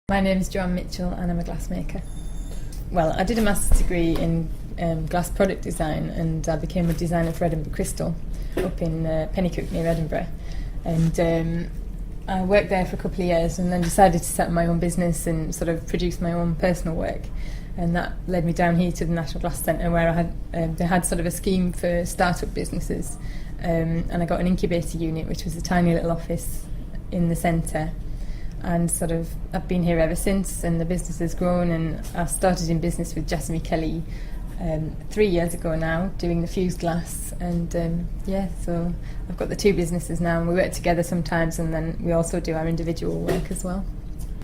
My name is Joanne Mitchell and I'm a glassmaker. Well, I did a master's degree in glass product design and I became a designer for Edinburgh Crystal up in Pennycook near Edinburgh. And I worked there for a couple of years and then decided to set up my own business and sort of produce my own personal work. And that led me down here to the National Glass Centre where they had sort of a scheme for start-up businesses. And I got an incubator unit, which was a tiny little office in the centre. And sort of I've been here ever since, and the business has grown. And I started in business with Jessamy Kelly 3 years ago now, doing the fused glass. And so I've got the two businesses now, and we work together sometimes, and then we also do our individual work as well.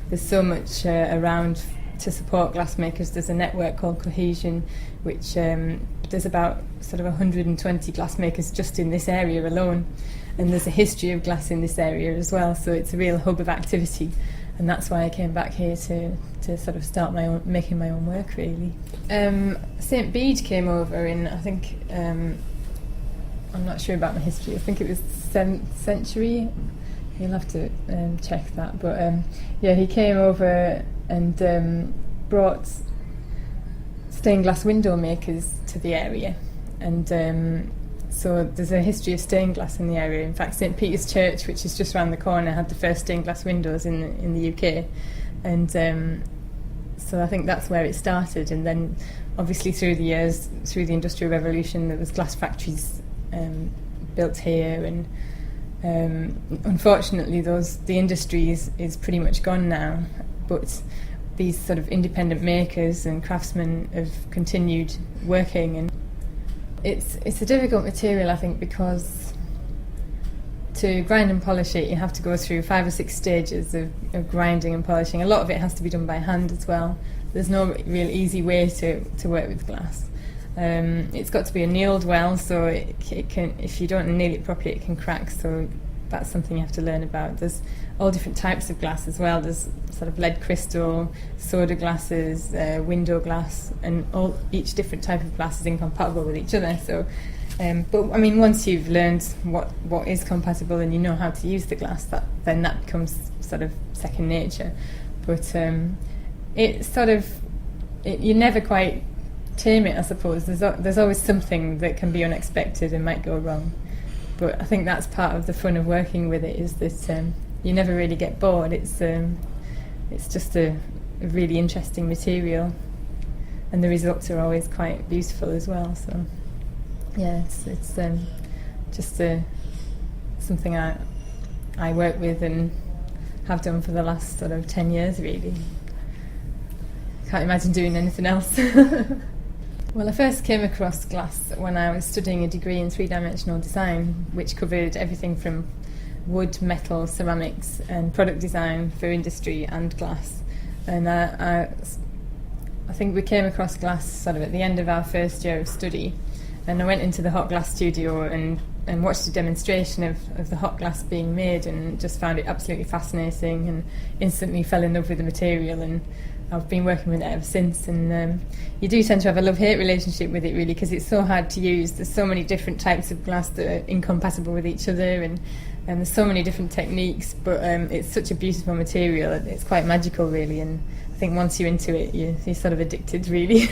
There's so much around to support glassmakers. There's a network called Cohesion, which there's about sort of 120 glassmakers just in this area alone. And there's a history of glass in this area as well, so it's a real hub of activity, and that's why I came back here to sort of start making my own work really. St Bede came over in, I think, I'm not sure about my history, I think it was 7th century, you'll have to check that, but he came over and brought stained glass window makers to the area, and so there's a history of stained glass in the area. In fact, St Peter's Church, which is just around the corner, had the first stained glass windows in the UK, and so I think that's where it started. And then, obviously, through the years, through the Industrial Revolution, there was glass factories built here, and unfortunately, the industry is pretty much gone now. But these sort of independent makers and craftsmen have continued working, and it's a difficult material, I think, because to grind and polish it you have to go through 5 or 6 stages of grinding and polishing. A lot of it has to be done by hand as well. There's no real easy way to work with glass. It's got to be annealed well, so it can, if you don't anneal it properly, it can crack, so that's something you have to learn about. There's all different types of glass as well. There's sort of lead crystal, soda glasses, window glass, and each different type of glass is incompatible with each other. So, but I mean, once you've learned what is compatible and you know how to use the glass, then that becomes sort of second nature. But it's sort of you never quite tame it, I suppose. There's always something that can be unexpected and might go wrong. But I think that's part of the fun of working with it, is that you never really get bored. It's just a really interesting material, and the results are always quite beautiful as well. So yeah, it's just something I work with and have done for the last sort of 10 years really. Can't imagine doing anything else. Well, I first came across glass when I was studying a degree in three-dimensional design, which covered everything from wood, metal, ceramics, and product design for industry and glass. And I think we came across glass sort of at the end of our first year of study, and I went into the hot glass studio and watched a demonstration of the hot glass being made, and just found it absolutely fascinating and instantly fell in love with the material, and I've been working with it ever since. And you do tend to have a love-hate relationship with it really, because it's so hard to use. There's so many different types of glass that are incompatible with each other, and there's so many different techniques, but it's such a beautiful material. It's quite magical really, and I think once you're into it, you're sort of addicted really.